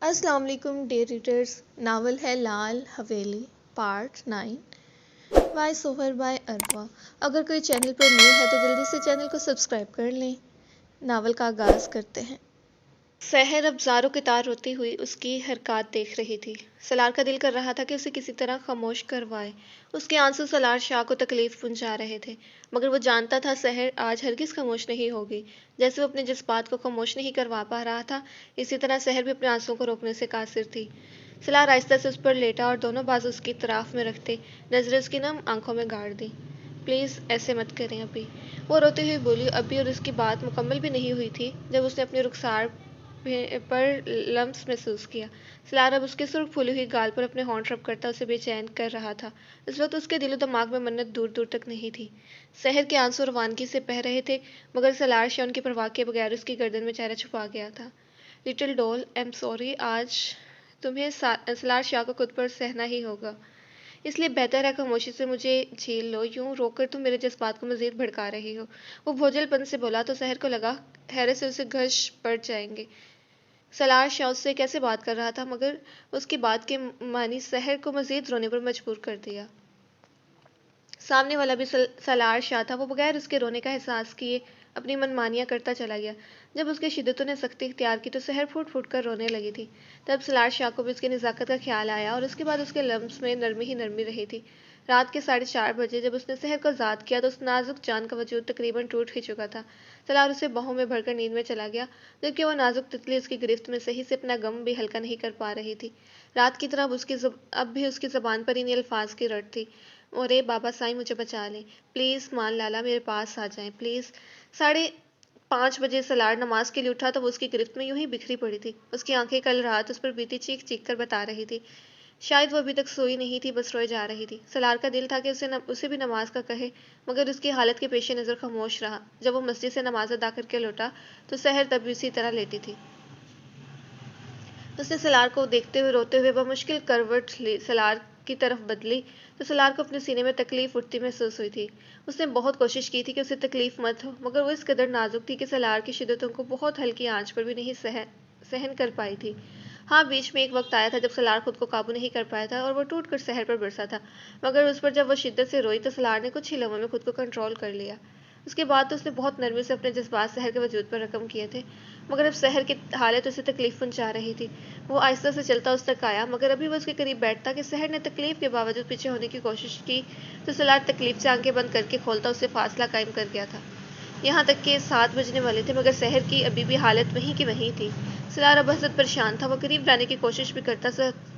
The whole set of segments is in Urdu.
السلام علیکم ڈیئر ریڈرز، ناول ہے لال حویلی پارٹ 9 وائس اوور بائی اروا۔ اگر کوئی چینل پر نیو ہے تو جلدی سے چینل کو سبسکرائب کر لیں۔ ناول کا آغاز کرتے ہیں۔ سحر اب زاروں کے تار روتی ہوئی اس کی حرکات دیکھ رہی تھی۔ سالار کا دل کر رہا تھا کہ اسے کسی طرح خاموش کروائے۔ اس کے آنسو سالار شاہ کو تکلیف پہنچا رہے تھے، مگر وہ جانتا تھا سحر آج ہرگز خاموش نہیں ہوگی۔ جیسے وہ اپنے جذبات کو خاموش نہیں کروا پا رہا تھا، اسی طرح سحر بھی اپنے آنسوؤں کو روکنے سے قاصر تھی۔ سالار آہستہ سے اس پر لیٹا اور دونوں بازو اس کی طرف میں رکھتے نظریں اس کی نم آنکھوں میں گاڑ دیں۔ پلیز ایسے مت کریں ابھی، وہ روتے ہوئے بولی۔ ابھی اور اس کی بات مکمل بھی نہیں ہوئی تھی جب اس نے اپنے رخسار پر لمس محسوس کیا۔ سالار اب اس کے سرخ پھولی ہوئی گال پر اپنے ہونٹ رب کرتا اسے بے چین کر رہا تھا۔ اس وقت اس کے دل و دماغ میں منت دور دور تک نہیں تھی۔ سحر کے آنسو روانگی سے بہہ رہے تھے، مگر سالار شاہ ان کی پرواہ کیے بغیر اس کی گردن میں چہرہ چھپا گیا تھا۔ لٹل ڈول، ایم سوری، آج تمہیں سالار شاہ کو خود پر سہنا ہی ہوگا، اس لیے بہتر ہے خاموشی سے مجھے جھیل لو۔ یوں رو کر تم میرے جذبات کو مزید بھڑکا رہی ہو، وہ بھوجل پن سے بولا تو سحر کو لگا حیرت سے اسے گھش پڑ جائیں گے۔ سالار شاہ اس سے کیسے بات کر رہا تھا، مگر اس کی بات کے معنی سحر کو مزید رونے پر مجبور کر دیا۔ سامنے والا بھی سالار شاہ تھا، وہ بغیر اس کے رونے کا احساس کیے اپنی منمانیاں کرتا چلا گیا۔ جب اس کے شدتوں نے سختی اختیار کی تو سحر پھوٹ پھوٹ کر رونے لگی تھی۔ تب سالار شاہ کو بھی اس کی نزاکت کا خیال آیا اور اس کے بعد اس کے لمس میں نرمی ہی نرمی رہی تھی۔ رات کے 4:30 بجے جب اس نے سحر کو آزاد کیا تو اس نازک جان کا وجود تقریباً ٹوٹ ہی چکا تھا۔ سالار اسے باہوں میں بھر کر نیند میں چلا گیا، جبکہ وہ نازک تتلی اس کی گرفت میں صحیح سے اپنا غم بھی ہلکا نہیں کر پا رہی تھی۔ رات کی طرح اب بھی اس کی زبان پر انہی الفاظ کی رٹ تھی، اورے بابا سائیں مجھے بچا لیں، پلیز مان لالا میرے پاس آ جائیں پلیز۔ 5:30 بجے سالار نماز کے لیے اٹھا تو وہ اس کی گرفت میں یوں ہی بکھری پڑی تھی۔ اس کی آنکھیں کل رات اس پر بیتی چیخ چیخ کر بتا رہی تھی۔ شاید وہ ابھی تک سوئی نہیں تھی، بس روئے جا رہی تھی۔ سالار کا دل تھا کہ اسے بھی نماز کا کہے، مگر اس کی حالت کے پیش نظر خاموش رہا۔ جب وہ مسجد سے نماز ادا کر کے لوٹا تو سحر تب بھی اسی طرح لیٹی تھی۔ اس نے سالار کو دیکھتے ہوئے روتے ہوئے بمشکل کروٹ سالار کی طرف بدلی تو سالار کو اپنے سینے میں تکلیف اٹھتی محسوس ہوئی تھی۔ اس نے بہت کوشش کی تھی کہ اسے تکلیف مت ہو، مگر وہ اس قدر نازک تھی کہ سالار کی شدتوں کو بہت ہلکی آنچ پر بھی نہیں سہن کر پائی تھی۔ ہاں، بیچ میں ایک وقت آیا تھا جب سالار خود کو قابو نہیں کر پایا تھا اور وہ ٹوٹ کر سحر پر برسا تھا، مگر اس پر جب وہ شدت سے روئی تو سالار نے کچھ ہی لمحوں میں خود کو کنٹرول کر لیا۔ اس کے بعد تو اس نے بہت نرمی سے اپنے جذبات سحر کے وجود پر رقم کیے تھے، مگر اب سحر کی حالت اسے تکلیف پہنچا رہی تھی۔ وہ آہستہ سے چلتا اس تک آیا، مگر ابھی وہ اس کے قریب بیٹھتا کہ سحر نے تکلیف کے باوجود پیچھے ہونے کی کوشش کی تو سالار تکلیف سے آنکھیں بند کر کے کھولتا اس سے فاصلہ قائم کر گیا تھا۔ یہاں تک کہ 7 بجنے والے تھے، مگر سحر کی ابھی بھی حالت وہیں کی وہیں تھی۔ سالار اب حسد پریشان تھا، وہ قریب لانے کی کوشش بھی کرتا،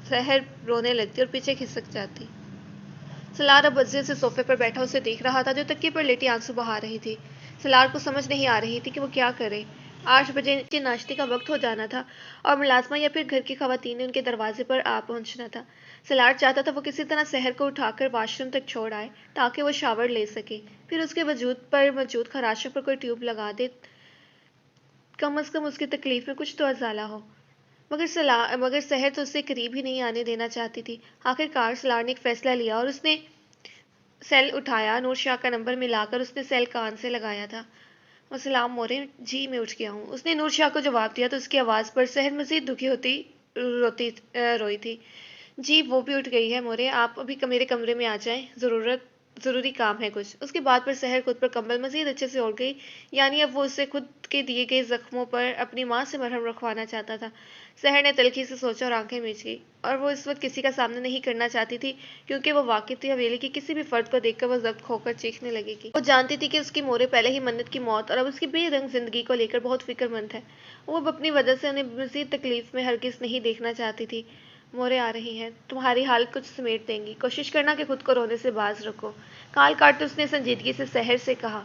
سحر رونے لگتی اور پیچھے کھسک جاتی۔ سالار اب عجز سے صوفے پر بیٹھا اسے دیکھ رہا تھا جو تکیے پر لیٹی آنسو بہا رہی تھی۔ سالار کو سمجھ نہیں آ رہی تھی کہ وہ کیا کرے۔ 8 بجے ناشتے کا وقت ہو جانا تھا اور ملازمہ یا پھر گھر کی خواتین نے ان کے دروازے پر آ پہنچنا تھا۔ سالار چاہتا تھا وہ کسی طرح سحر کو اٹھا کر واش روم تک چھوڑ آئے تاکہ وہ شاور لے سکے، پھر اس کے وجود پر موجود خراشوں پر کوئی ٹیوب لگا دے، کم از کم اس کی تکلیف میں کچھ تو ازالہ ہو۔ مگر سحر تو اسے قریب ہی نہیں آنے دینا چاہتی تھی۔ آخر کار سالار نے ایک فیصلہ لیا اور اس نے سیل اٹھایا۔ نور شاہ کا نمبر ملا کر اس نے سیل کان سے لگایا تھا۔ السلام مورے، جی میں اٹھ گیا ہوں، اس نے نور شاہ کو جواب دیا تو اس کی آواز پر سحر مزید دکھی ہوتی روئی تھی۔ جی وہ بھی اٹھ گئی ہے مورے، آپ ابھی میرے کمرے میں آ جائیں، ضروری کام ہے کچھ۔ اس کی بات پر سحر خود پر کمبل مزید اچھے سے اوڑھ گئی، یعنی اب وہ اسے خود کے دیے گئے زخموں پر اپنی ماں سے مرہم رکھوانا چاہتا تھا۔ سحر نے تلخی سے سوچا اور آنکھیں میچ گئی، اور وہ اس وقت کسی کا سامنا نہیں کرنا چاہتی تھی کیونکہ وہ واقف تھی حویلی کی کسی بھی فرد کو دیکھ کر وہ ضبط کھو کر چیخنے لگے گی۔ وہ جانتی تھی کہ اس کی مورے پہلے ہی منت کی موت اور اب اس کی بے رنگ زندگی کو لے کر بہت فکر مند ہے۔ وہ اب اپنی وجہ سے انہیں مزید تکلیف میں ہرگز نہیں دیکھنا چاہتی تھی۔ مورے آ رہی ہیں، تمہاری حالت کچھ سمیٹ دیں گی، کوشش کرنا کہ خود کو رونے سے باز رکھو۔ کال کاٹتے اس نے سنجیدگی سے سحر سے کہا۔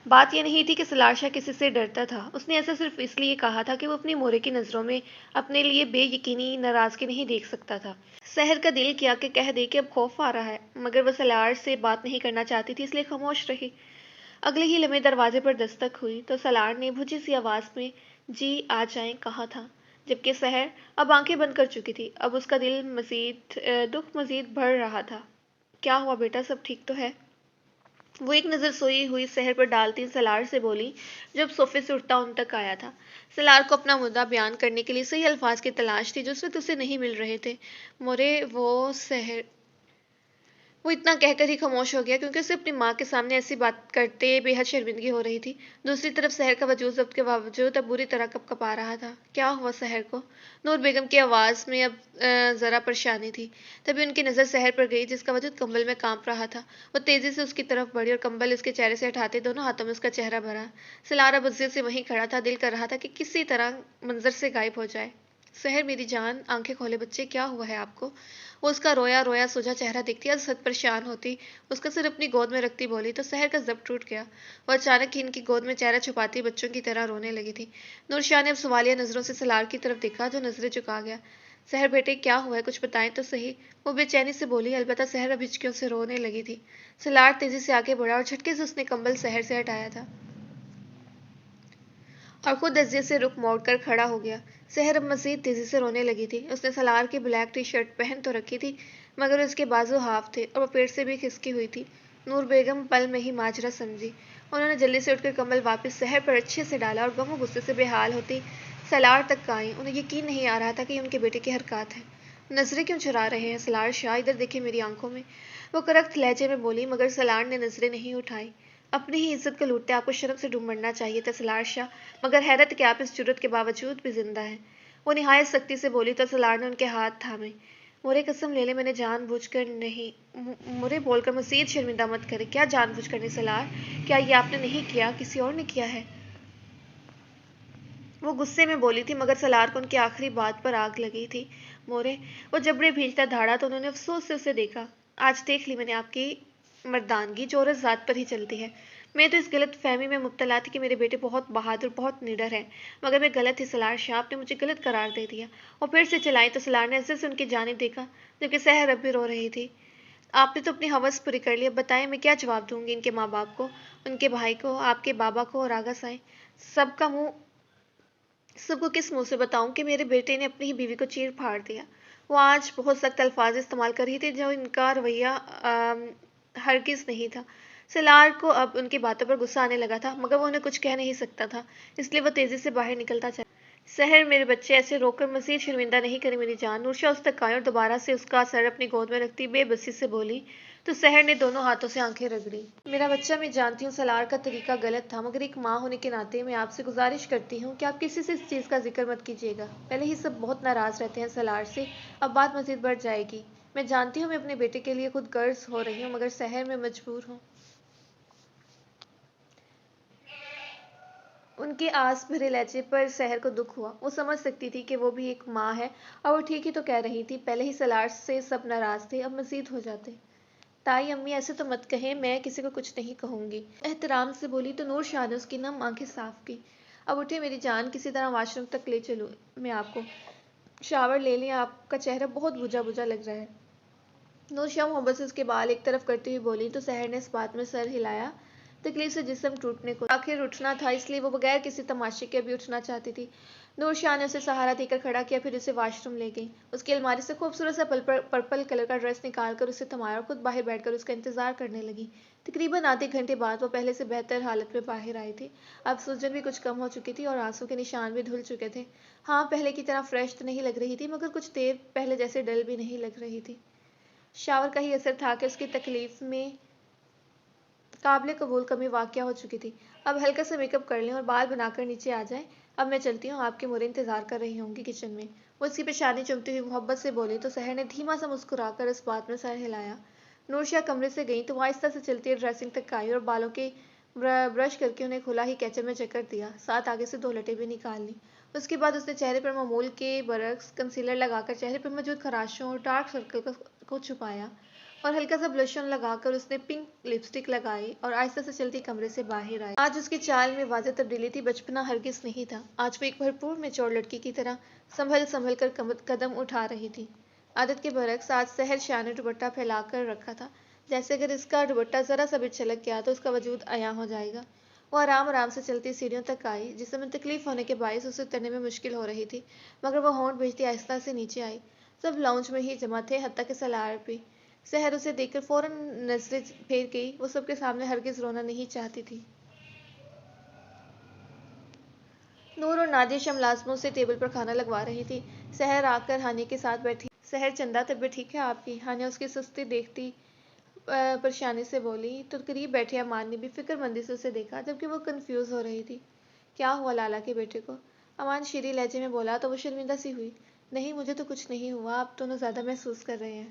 بات یہ نہیں تھی کہ سالار شاہ کسی سے ڈرتا تھا، اس نے ایسا صرف اس لیے کہا تھا کہ وہ اپنی مورے کی نظروں میں اپنے لیے بے یقینی ناراضگی نہیں دیکھ سکتا تھا۔ سحر کا دل کیا کہ کہہ دے کہ اب خوف آ رہا ہے، مگر وہ سالار سے بات نہیں کرنا چاہتی تھی، اس لیے خاموش رہی۔ اگلے ہی لمحے دروازے پر دستک ہوئی تو سالار نے بھجی سی آواز میں جی آ جائیں کہا تھا، جبکہ سحر اب آنکھیں بند کر چکی تھی۔ اب اس کا دکھ مزید بڑھ رہا تھا۔ کیا ہوا بیٹا، سب ٹھیک تو ہے؟ وہ ایک نظر سوئی ہوئی سحر پر ڈالتی سلار سے بولی، جب صوفے سے اٹھتا ان تک آیا تھا۔ سلار کو اپنا مدعا بیان کرنے کے لیے صحیح الفاظ کی تلاش تھی جو اس وقت اسے نہیں مل رہے تھے۔ مورے وہ اتنا کہہ کر ہی خاموش ہو گیا کیونکہ اسے اپنی ماں کے سامنے ایسی بات کرتے بے حد شرمندگی ہو رہی تھی۔ دوسری طرف سحر کا وجود ضبط کے باوجود اب بری طرح کپ کپا رہا تھا۔ کیا ہوا سحر کو؟ نور بیگم کی آواز میں اب ذرا پریشانی تھی۔ تبھی ان کی نظر سحر پر گئی جس کا وجود کمبل میں کانپ رہا تھا۔ وہ تیزی سے اس کی طرف بڑھی اور کمبل اس کے چہرے سے ہٹاتے دونوں ہاتھوں میں اس کا چہرہ بھرا۔ سلار اب عزیز سے وہیں کھڑا تھا، دل کر رہا تھا کہ کسی طرح منظر سے غائب ہو جائے۔ سحر میری جان، آنکھیں کھولے بچے، کیا ہوا ہے آپ کو؟ وہ اس کا رویا رویا سوجا چہرہ دیکھتی اور سخت پریشان ہوتی اس کا سر اپنی گود میں رکھتی بولی تو سحر کا ضبط ٹوٹ گیا۔ وہ اچانک ہی ان کی گود میں چہرہ چھپاتی بچوں کی طرح رونے لگی تھی۔ نور شاہ نے اب سوالیہ نظروں سے سلار کی طرف دیکھا جو نظریں چکا گیا۔ سحر بیٹے کیا ہوا ہے، کچھ بتائیں تو صحیح، وہ بے چینی سے بولی۔ البتہ سحر اب ہچکیوں سے رونے لگی تھی۔ سلار تیزی سے آگے بڑھا اور جھٹکے سے اس نے کمبل سحر سے ہٹایا تھا اور خود اذیت سے رخ موڑ کر کھڑا ہو گیا۔ سحر اب مزید تیزی سے رونے لگی تھی۔ اس نے سلار کی بلیک ٹی شرٹ پہن تو رکھی تھی مگر اس کے بازو ہاف تھے اور وہ پیٹ سے بھی کھسکی ہوئی تھی۔ نور بیگم پل میں ہی ماجرا سمجھی۔ انہوں نے جلدی سے اٹھ کر کمبل واپس سحر پر اچھے سے ڈالا اور غم و غصے سے بے حال ہوتی سلار تک آئیں۔ انہیں یقین نہیں آ رہا تھا کہ یہ ان کے بیٹے کی حرکات ہیں۔ نظریں کیوں چرا رہے ہیں سلار شاہ، ادھر دیکھیں میری آنکھوں میں، وہ کرخت لہجے میں بولی مگر سلار نے نظریں نہیں اٹھائی۔ اپنی ہی عزت کو لوٹتے آپ کو شرم سے ڈوب مرنا چاہیے تھا سلار شاہ، مگر حیرت کہ آپ اس جرأت کے باوجود بھی زندہ ہیں، وہ نہایت سختی سے بولی تو سلار نے ان کے ہاتھ تھامے۔ مورے قسم لے لے میں نے جان بوجھ کر نہیں، مورے بول کر مزید شرمندہ مت کرے۔ کیا جان بوجھ کر نہیں سلار، کیا یہ آپ نے نہیں کیا، کسی اور نے کیا ہے؟ وہ غصے میں بولی تھی مگر سلار کو ان کی آخری بات پر آگ لگی تھی۔ مورے، وہ جبڑے بھیجتا دھاڑا تو انہوں نے افسوس سے اسے دیکھا۔ آج دیکھ لی میں نے آپ کی مردانگی جو عورت ذات پر ہی چلتی ہے۔ میں تو اس غلط فہمی میں مبتلا تھی کہ میرے بیٹے بہت بہادر بہت نڈر ہیں، مگر میں غلط تھی سلار شاہ، آپ نے مجھے غلط قرار دے دیا۔ وہ پھر سے چلائی تو سلار نے عزت سے ان کی جانب دیکھا جبکہ سحر اب بھی رو رہی تھی۔ آپ نے تو اپنی ہوس پوری کر لی، اب بتائیں میں کیا جواب دوں گی ان کے ماں باپ کو، ان کے بھائی کو، آپ کے بابا کو اور آغا سائیں، سب کو کس منہ سے بتاؤں کہ میرے بیٹے نے اپنی ہی بیوی کو چیر پھاڑ دیا۔ وہ آج بہت سخت الفاظ استعمال کر رہی تھی جو ان کا رویہ ہرگز نہیں تھا۔ سلار کو اب ان کی باتوں پر غصہ آنے لگا تھا مگر وہ انہیں کچھ کہہ نہیں سکتا تھا، اس لیے وہ تیزی سے باہر نکلتا چلا۔ سحر میرے بچے ایسے رو کر مزید شرمندہ نہیں کرے میری جان۔ نورشا اس تک آئی اور دوبارہ سے اس کا سر اپنی گود میں رکھتی بے بسی سے بولی تو سحر نے دونوں ہاتھوں سے آنکھیں رگڑی۔ میرا بچہ، میں جانتی ہوں سلار کا طریقہ غلط تھا مگر ایک ماں ہونے کے ناطے میں آپ سے گزارش کرتی ہوں کہ آپ کسی سے اس چیز کا ذکر مت کیجیے گا۔ پہلے ہی سب بہت ناراض رہتے ہیں سلار سے، اب بات مزید بڑھ جائے گی۔ میں جانتی ہوں میں اپنے بیٹے کے لیے خود غرض ہو رہی ہوں مگر سحر میں مجبور ہوں۔ ان کے آس بھرے لہجے پر سحر کو دکھ ہوا۔ وہ سمجھ سکتی تھی کہ وہ بھی ایک ماں ہے اور وہ ٹھیک ہی تو کہہ رہی تھی، پہلے ہی سلار سے سب ناراض تھے، اب مزید ہو جاتے۔ تائی امی ایسے تو مت کہیں، میں کسی کو کچھ نہیں کہوں گی، احترام سے بولی تو نور شاہ نے اس کی نم آنکھیں صاف کی۔ اب اٹھے میری جان، کسی طرح واش روم تک لے چلوں میں آپ کو، شاور لے لیں، آپ کا چہرہ بہت بجھا بجھا لگ رہا ہے۔ نور شاہ محبت سے اس کے بال ایک طرف کرتی ہوئی بولی تو سحر نے اس بات میں سر ہلایا، تکلیف سے جسم ٹوٹنے کو آخر اٹھنا تھا اس لیے وہ بغیر کسی تماشے کے ابھی اٹھنا چاہتی تھی۔ نور شاہ نے اسے سہارا دے کر کھڑا کیا، پھر اسے واش روم لے گئی۔ اس کی الماری سے خوبصورت سا پرپل کلر کا ڈریس نکال کر اسے تھمایا اور خود باہر بیٹھ کر اس کا انتظار کرنے لگی۔ تقریباً آدھے گھنٹے بعد وہ پہلے سے بہتر حالت میں باہر آئی تھی۔ اب سوجن بھی کچھ کم ہو چکی تھی اور آنسوں کے نشان بھی دھل چکے تھے۔ ہاں، پہلے کی طرح فریش تو نہیں لگ رہی تھی مگر کچھ دیر پہلے جیسے ڈل بھی نہیں لگ رہی تھی۔ شاور کا ہی اثر تھا کہ اس کی تکلیف میں قابل قبول کمی واقع ہو چکی تھی۔ اب ہلکا سا میک اپ کر لیں اور بال بنا کر نیچے آ جائیں، اب میں چلتی ہوں، آپ کے مورے انتظار کر رہی ہوں گی کچن میں۔ وہ اس کی پیشانی چومتی ہوئی محبت سے بولی تو سحر نے دھیما سا مسکرا کر اس بات میں سر ہلایا۔ نورشا کمرے سے گئیں تو وہ آہستہ سے چلتی ڈریسنگ تک آئی اور بالوں کے برش کر کے انہیں کھلا ہی کیچپ میں چکر دیا، ساتھ آگے سے 2 لٹیں بھی نکال لیں۔ اس کے بعد اس نے چہرے پر معمول کے برعکس کنسیلر لگا کر چہرے پر موجود خراشوں اور ڈارک سرکل کو چھپایا اور ہلکا سا بلش آن لگا کر اس نے پنک لپسٹک لگائی اور آہستہ سے چلتی کمرے سے باہر آئی۔ آج اس کی چال میں واضح تبدیلی تھی، بچپنا ہرگز نہیں تھا۔ آج وہ ایک بھرپور میچور لڑکی کی طرح سنبھل سنبھل کر قدم اٹھا رہی تھی۔ عادت کے برعکس آج سحر شاہ نے دوپٹہ پھیلا کر رکھا تھا، جیسے اگر اس کا دوپٹہ ذرا سا بھی چھلک گیا تو اس کا وجود عیاں ہو جائے گا۔ وہ آرام آرام سے چلتی سیڑھیوں تک آئی، جسم میں تکلیف ہونے کے باعث اسے اترنے میں مشکل ہو رہی تھی، مگر وہ ہونٹ بھیجتی آہستہ سے نیچے آئی۔ سب لاؤنج میں ہی جمع تھے، حتیٰ کہ سلار بھی۔ سحر اسے دیکھ کر فوراً نظریں پھیر گئی، وہ سب کے سامنے ہرگز رونا نہیں چاہتی تھی۔ نور اور نادیہ شاہ ملازموں سے ٹیبل پر کھانا لگوا رہی تھی۔ سحر آ کر ہانیہ کے ساتھ بیٹھی۔ سحر چندا، طبیعت ٹھیک ہے آپ کی؟ ہانیہ اس کی سستی دیکھتی پریشانی سے بولی تو قریب بیٹھے امان نے بھی فکر مندی سے اسے دیکھا، جبکہ وہ کنفیوز ہو رہی تھی۔ کیا ہوا لالا کے بیٹے کو؟ امان شیریں لہجے میں بولا تو وہ شرمندہ سی ہوئی۔ نہیں، مجھے تو کچھ نہیں ہوا، آپ دونوں زیادہ محسوس کر رہے ہیں۔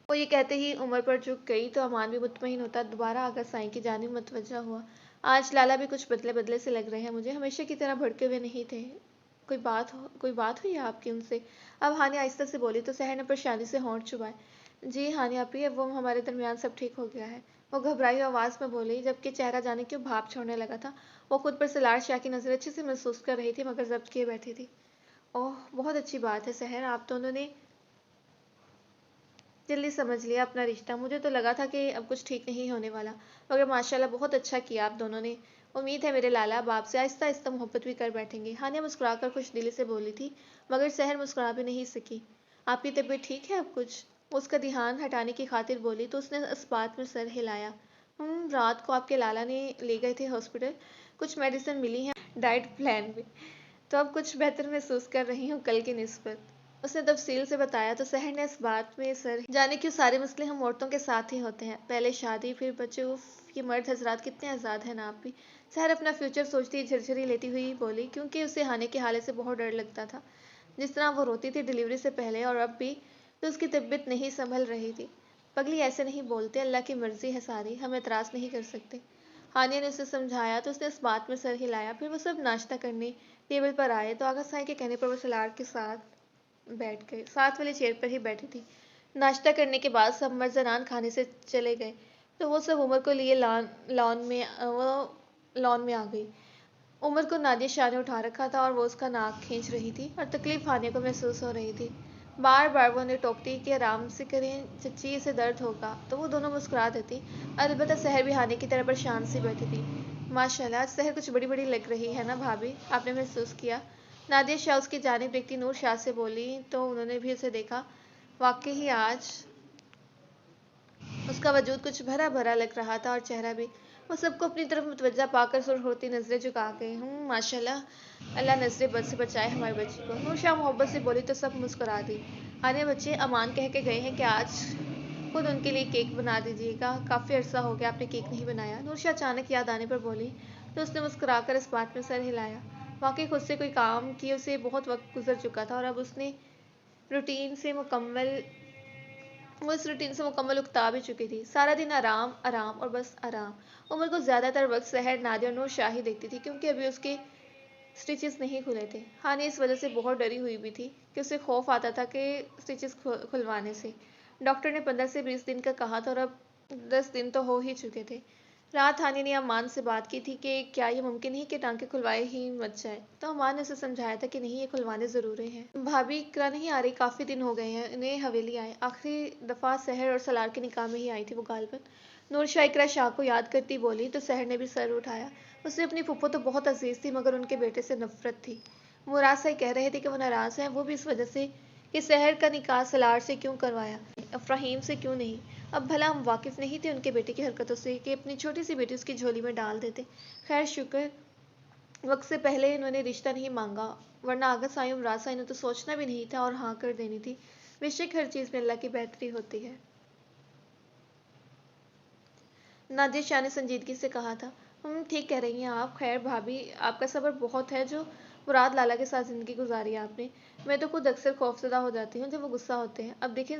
وہ یہ کہتے ہی عمر پر جھک گئی تو امان بھی مطمئن ہوتا دوبارہ آ کر سائیں کی جانب متوجہ ہوا۔ آج لالا بھی کچھ بدلے بدلے سے لگ رہے ہیں مجھے، ہمیشہ کی طرح بھڑکے ہوئے نہیں تھے۔ کوئی بات ہوئی ہے آپ کی ان سے؟ اب ہانیہ آہستہ سے بولی تو سحر نے پریشانی سے ہونٹ چبائے۔ جی ہانیہ اپی، اب وہ ہمارے درمیان سب ٹھیک ہو گیا ہے، وہ گھبرائی آواز میں بولی، جبکہ چہرہ جانے کیوں بھاپ چھوڑنے لگا تھا۔ وہ خود پر سلار شاہ کی نظر اچھے سے محسوس کر رہی تھی مگر ضبط کیے بیٹھی تھی۔ اوہ بہت اچھی بات ہے سحر، آپ دونوں نے جلدی سمجھ لیا اپنا رشتہ، مجھے تو لگا تھا کہ اب کچھ ٹھیک نہیں ہونے والا، مگر ماشاءاللہ بہت اچھا کیا آپ دونوں نے۔ امید ہے میرے لالا اب آپ سے آہستہ آہستہ محبت بھی کر بیٹھیں گے، ہانیہ مسکرا کر خوش دلی سے بولی تھی، مگر سحر مسکرا بھی نہیں سکی۔ آپ کی طبیعت ٹھیک ہے اب کچھ؟ وہ اس کا دھیان ہٹانے کی خاطر بولی تو اس نے اس بات میں سر ہلایا۔ رات کو آپ کے لالا نے لے گئے تھے ہاسپٹل، کچھ میڈیسن ملی ہیں، ڈائٹ پلان بھی، تو اب کچھ بہتر محسوس کر رہی ہوں کل کی نسبت۔ اس نے تفصیل سے بتایا تو سحر نے اس بات میں سر جانے کیوں سارے مسئلے ہم عورتوں کے ساتھ ہی ہوتے ہیں، پہلے شادی پھر بچے، اف یہ مرد حضرات کتنے آزاد ہیں نا آپ بھی۔ سحر اپنا فیوچر سوچتی جھرجھری لیتی ہوئی بولی، کیونکہ اسے ہانیہ کے حالے سے بہت ڈر لگتا تھا، جس طرح وہ روتی تھی ڈیلیوری سے پہلے اور اب بھی، تو اس کی طبیعت نہیں سنبھل رہی تھی۔ پگلی ایسے نہیں بولتے، اللہ کی مرضی ہے ساری، ہم اعتراض نہیں کر سکتے۔ ہانیہ نے اسے سمجھایا تو اس نے اس بات میں سر ہلایا۔ پھر وہ سب ناشتہ کرنے ٹیبل پر آئے تو آغا سائیں کے کہنے پر وہ سلار کے ساتھ بیٹھ گئے، ساتھ والی چیئر پر ہی بیٹھی تھی۔ ناشتہ کرنے کے بعد سب مرد زنان کھانے سے چلے گئے تو وہ سب عمر کو لیے لان میں آ گئی۔ عمر کو نادیہ شاہ نے اٹھا رکھا تھا اور وہ اس کا ناک کھینچ رہی تھی اور تکلیف ہانیہ کو محسوس ہو رہی تھی۔ بار بار وہ انہیں ٹوکتی کہ آرام سے کریں چچی، اسے درد ہوگا، تو وہ دونوں مسکرا دیتی۔ البتہ سحر بھی ہانیہ کی طرح پریشان سی بیٹھی تھی۔ ماشاءاللہ آج سحر کچھ بڑی بڑی لگ رہی ہے نا بھابھی، آپ نے محسوس کیا؟ نادیہ شاہ اس کی جانب دیکھتی نور شاہ سے بولی تو انہوں نے بھی اسے دیکھا۔ واقعی آج اس کا وجود کچھ بھرا بھرا لگ رہا تھا اور چہرہ بھی۔ وہ سب کو اپنی طرف متوجہ پا کر سرخ ہوتی نظریں جھکا گئے۔ ماشاءاللہ، اللہ نظر بد سے بچائے ہمارے بچی کو، نور شاہ محبت سے بولی تو سب مسکرا دی۔ ہانیہ بچے امان کہہ کے گئے ہیں کہ آج خود ان کے لیے کیک بنا دیجیے گا، کافی عرصہ ہو گیا آپ نے کیک نہیں بنایا، نور شاہ اچانک یاد آنے پر بولی تو اس نے مسکرا کر اس بات میں سر ہلایا۔ واقعی خود سے کوئی کام کیے اسے بہت وقت گزر چکا تھا اور اب وہ اس روٹین سے مکمل اکتا بھی چکی تھی۔ سارا دن آرام آرام اور بس آرام۔ عمر کو زیادہ تر وقت سحر، نادیہ اور نور شاہ ہی دیکھتی تھی کیونکہ ابھی اس کے سٹیچز نہیں کھلے تھے۔ ہانیہ اس وجہ سے بہت ڈری ہوئی بھی تھی کہ اسے خوف آتا تھا کہ سٹیچز کھلوانے سے۔ ڈاکٹر نے 15 سے 20 دن کا کہا تھا اور اب 10 دن تو ہو ہی چکے تھے۔ رات ہانیہ نے امان سے بات کی تھی کہ کیا یہ ممکن نہیں کہ ٹانکے کھلوائے ہی مت جائے، تو امان نے اسے سمجھایا تھا کہ نہیں، یہ کھلوانے ضروری ہیں۔ بھابھی اقرا نہیں آ رہی، کافی دن ہو گئے ہیں انہیں حویلی آئے، آخری دفعہ سحر اور سلار کے نکاح میں ہی آئی تھی وہ غالباً۔ نور شاہ اقرا شاہ کو یاد کرتی بولی تو سحر نے بھی سر اٹھایا۔ اسے اپنی پھپھو تو بہت عزیز تھی مگر ان کے بیٹے سے نفرت تھی۔ مراد صاحب کہہ رہے تھے کہ وہ ناراض ہیں، وہ بھی اس وجہ سے کہ سحر کا نکاح سلار سے کیوں کروایا، افراحیم سے کیوں نہیں۔ اب بھلا ہم واقف نہیں تھے ان کے بیٹے کی حرکتوں سے کہ اپنی چھوٹی سی بیٹی اس کی جھولی میں ڈال دیتے۔ خیر شکر وقت سے پہلے انہوں نے رشتہ نہیں مانگا، ورنہ آغا سائیں اور مراد صاحب نے تو سوچنا بھی نہیں تھا اور ہاں کر دینی تھی۔ بے شک ہر چیز میں اللہ کی بہتری ہوتی ہے۔ نادیہ شاہ نے سنجیدگی سے کہا تھا۔ ٹھیک کہہ رہی ہیں آپ، خیر بھابھی آپ کا صبر بہت ہے جو مراد لالا کے ساتھ زندگی گزاری ہے آپ نے، میں تو خود اکثر خوفزدہ ہو جاتی ہوں جب وہ غصہ ہوتے ہیں۔ اب دیکھیں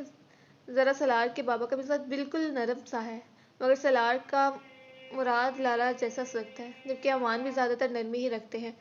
ذرا سلار کے بابا کا مزاج بالکل نرم سا ہے، مگر سلار کا مراد لالا جیسا سخت ہے، جبکہ امان بھی زیادہ تر نرمی ہی رکھتے ہیں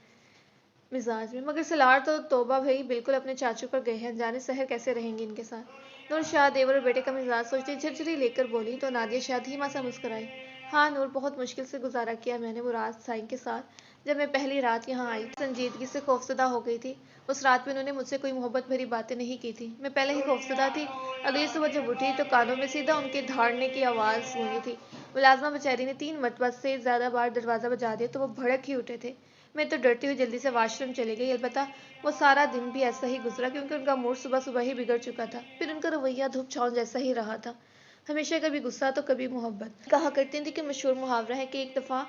مزاج میں، مگر سلار تو توبہ بھائی بالکل اپنے چاچو پر گئے ہیں، جانے سحر کیسے رہیں گی ان کے ساتھ۔ نور شاہ دیور اور بیٹے کا مزاج سوچتی جھرجھری لے کر بولی تو نادیہ شاہ دھیما سا مسکرائی۔ ہاں نور، بہت مشکل سے گزارا کیا میں نے مراد صاحب کے ساتھ جب میں پہلی رات یہاں آئی تھی۔ سنجیدگی سے خوفزدہ ہو گئی تھی۔ اس رات میں انہوں نے مجھ سے کوئی محبت بھری باتیں نہیں کی تھی، میں پہلے ہی خوفزدہ تھی۔ اگلی صبح جب اٹھی تو کانوں میں سیدھا ان کے دھاڑنے کی آواز گونجی تھی۔ ملازمہ بیچاری نے 3 مرتبہ سے زیادہ بار دروازہ بجا دیا تو وہ بھڑک ہی اٹھے تھے۔ میں تو ڈرتی ہوئی جلدی سے واش روم چلی گئی، البتہ وہ سارا دن بھی ایسا ہی گزرا کیونکہ ان کا موڈ صبح صبح ہی بگڑ چکا تھا، پھر ان کا رویہ دھوپ چھاؤں جیسا ہی رہا تھا۔ ہمیشہ کبھی غصہ تو کبھی محبت. کہا کرتی تھی کہ مشہور محاورہ ہے کہ ایک دفعہ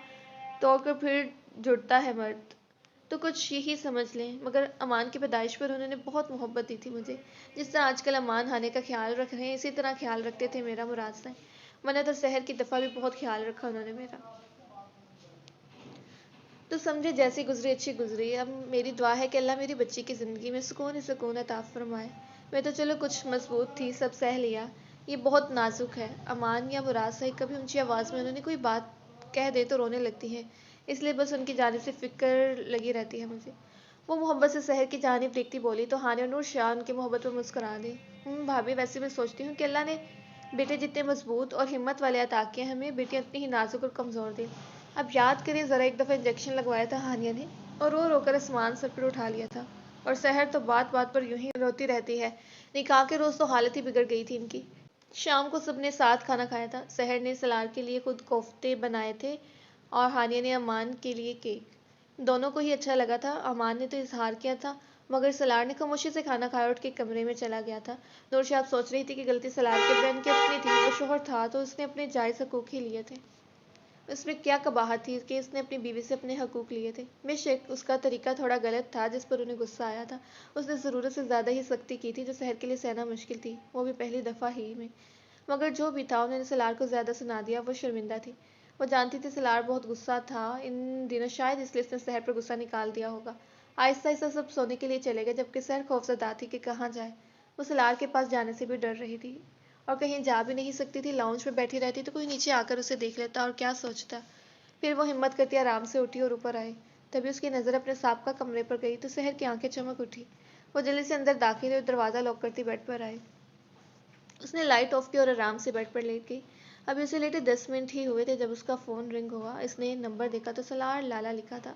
توڑ کر پھر جڑتا ہے مرد. تو کچھ یہی سمجھ لیں. مگر امان کی پیدائش پر انہوں نے بہت محبت دی تھی مجھے. جس طرح آج کل امان ہانے کا خیال رکھ رہے ہیں اسی طرح خیال رکھتے تھے میرا مراد سے. منت اور سحر کی دفعہ بھی بہت خیال رکھا انہوں نے میرا. تو سمجھے جیسی گزری اچھی گزری. اب میری دعا ہے کہ اللہ میری بچی کی زندگی میں سکون ہی سکون عطا فرمائے. میں تو چلو کچھ مضبوط تھی، سب سہ لیا. یہ بہت نازک ہے. امان یا مراد صاحب کبھی اونچی آواز میں انہوں نے کوئی بات کہہ دے تو رونے لگتی ہے، اس لیے بس ان کی جانب سے فکر لگی رہتی ہے مجھے. وہ محبت سے سحر کی جانب دیکھتی بولی تو ہانے اور نور شاہ ان کی محبت پر مسکرا دی. بھابھی ویسے میں سوچتی ہوں کہ اللہ نے بیٹے جتنے مضبوط اور ہمت والے عطا کیے ہمیں، بیٹیاں اتنی ہی نازک اور کمزور دی. اب یاد کریں ذرا، ایک دفعہ انجیکشن لگوایا تھا ہانیہ نے اور رو رو کر آسمان سر پر اٹھا لیا تھا. اور سحر تو بات بات پر یوں ہی روتی رہتی ہے. نکاح کے روز تو حالت ہی بگڑ گئی تھی ان کی. شام کو سب نے ساتھ کھانا کھایا تھا. سحر نے سلار کے لیے خود کوفتے بنائے تھے اور ہانیہ نے امان کے لیے کیک. دونوں کو ہی اچھا لگا تھا. امان نے تو اظہار کیا تھا، مگر سلار نے خاموشی سے کھانا کھایا اور اٹھ کے کمرے میں چلا گیا تھا. نور شاہ سوچ رہی تھی کہ غلطی سلار کے بہن کی اپنی تھی. وہ شوہر تھا تو اس نے اپنے جائز حقوق ہی لیے تھے. اس میں کیا قباحت تھی کہ اس نے اپنی بیوی سے اپنے حقوق لیے تھے. بے شک اس کا طریقہ تھوڑا غلط تھا جس پر انہیں غصہ آیا تھا. اس نے ضرورت سے زیادہ ہی سختی کی تھی جو سحر کے لیے سہنا مشکل تھی، وہ بھی پہلی دفعہ ہی میں. مگر جو بھی تھا انہوں نے سلار کو زیادہ سنا دیا. وہ شرمندہ تھی. وہ جانتی تھی سلار بہت غصہ تھا ان دنوں، شاید اس لیے اس نے سحر پر غصہ نکال دیا ہوگا. آہستہ آہستہ سب سونے کے لیے چلے گئے جبکہ سحر خوفزدہ تھی کہ کہاں جائے. وہ سلار کے پاس جانے سے بھی ڈر رہی تھی اور کہیں جا بھی نہیں سکتی تھی. لاؤنج میں بیٹھی رہتی تو کوئی نیچے آ کر اسے دیکھ لیتا اور کیا سوچتا. پھر وہ ہمت کرتی آرام سے اٹھی اور اوپر آئی. تبھی اس کی نظر اپنے سابقہ کمرے پر گئی تو سحر کی آنکھیں چمک اٹھی. وہ جلدی سے اندر داخل ہوئی اور دروازہ لاک کرتی بیڈ پر آئی. اس نے لائٹ آف کی اور آرام سے بیڈ پر لیٹ گئی. ابھی اسے لیٹے 10 منٹ ہی ہوئے تھے جب اس کا فون رنگ ہوا. اس نے نمبر دیکھا تو سلار لالا لکھا تھا.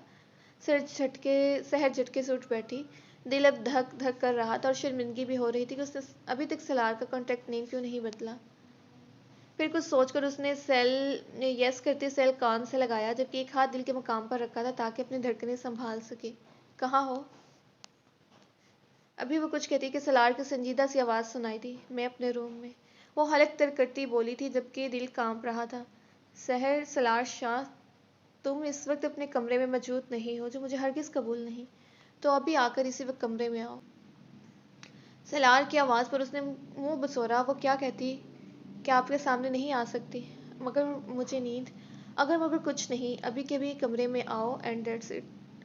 سحر جھٹکے سے اٹھ بیٹھی. دل اب دھک دھک کر رہا تھا اور شرمندگی بھی ہو رہی تھی کہ اس نے ابھی تک سلار کا کانٹیکٹ نیم کیوں نہیں بدلا. پھر کچھ سوچ کر اس نے یس کرتے سیل کان سے لگایا جبکہ ایک ہاتھ دل کے مقام پر رکھا تھا تاکہ اپنی دھڑکنیں سنبھال سکے. کہاں ہو؟ ابھی وہ کچھ کہتی کہ سلار کی سنجیدہ سی آواز سنائی دی. میں اپنے روم میں. وہ حلق تر کرتی بولی تھی جبکہ دل کانپ رہا تھا. سلار شاہ، تم اس وقت اپنے کمرے میں موجود نہیں ہو جو مجھے ہرگز قبول نہیں. تو ابھی آ کر اسی وقت کمرے میں آؤ. سلار کی آواز پر اس نے منہ بسورا. وہ کیا کہتی کہ آپ کے سامنے نہیں آ سکتی. مگر مجھے نیند. مگر کچھ نہیں، ابھی کے بھی کمرے میں آؤ اینڈ دیٹس اٹ.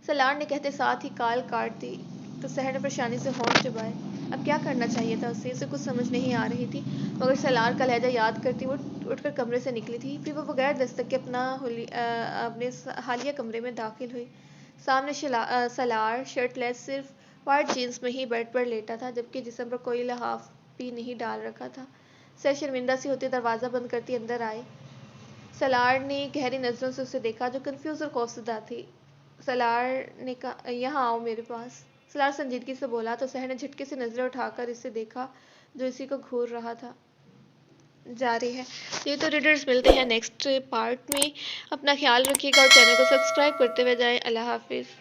سلار نے کہتے ساتھ ہی کال کاٹ دی تو سحر نے پریشانی سے ہونٹ چبائے. اب کیا کرنا چاہیے تھا اسے کچھ سمجھ نہیں آ رہی تھی. مگر سلار کا لہجہ یاد کرتی وہ اٹھ کر کمرے سے نکلی تھی. پھر وہ بغیر دستک کے اپنے حالیہ کمرے میں داخل ہوئی. سامنے سلار شرٹ لیس صرف وائٹ جینس میں ہی بیڈ پر لیٹا تھا جبکہ جسم پر کوئی لحاف بھی نہیں ڈال رکھا تھا. سحر شرمندہ سی ہوتی دروازہ بند کرتی اندر آئی. سلار نے گہری نظروں سے اسے دیکھا جو کنفیوز اور خوفزدہ تھی. سلار نے کہا یہاں آؤ میرے پاس. سلار سنجیدگی سے بولا تو سحر نے جھٹکے سے نظریں اٹھا کر اسے دیکھا جو اسی کو گھور رہا تھا. جاری ہے. یہ تو ریڈرز ملتے ہیں نیکسٹ پارٹ میں. اپنا خیال رکھیے گا اور چینل کو سبسکرائب کرتے ہوئے جائیں. اللہ حافظ.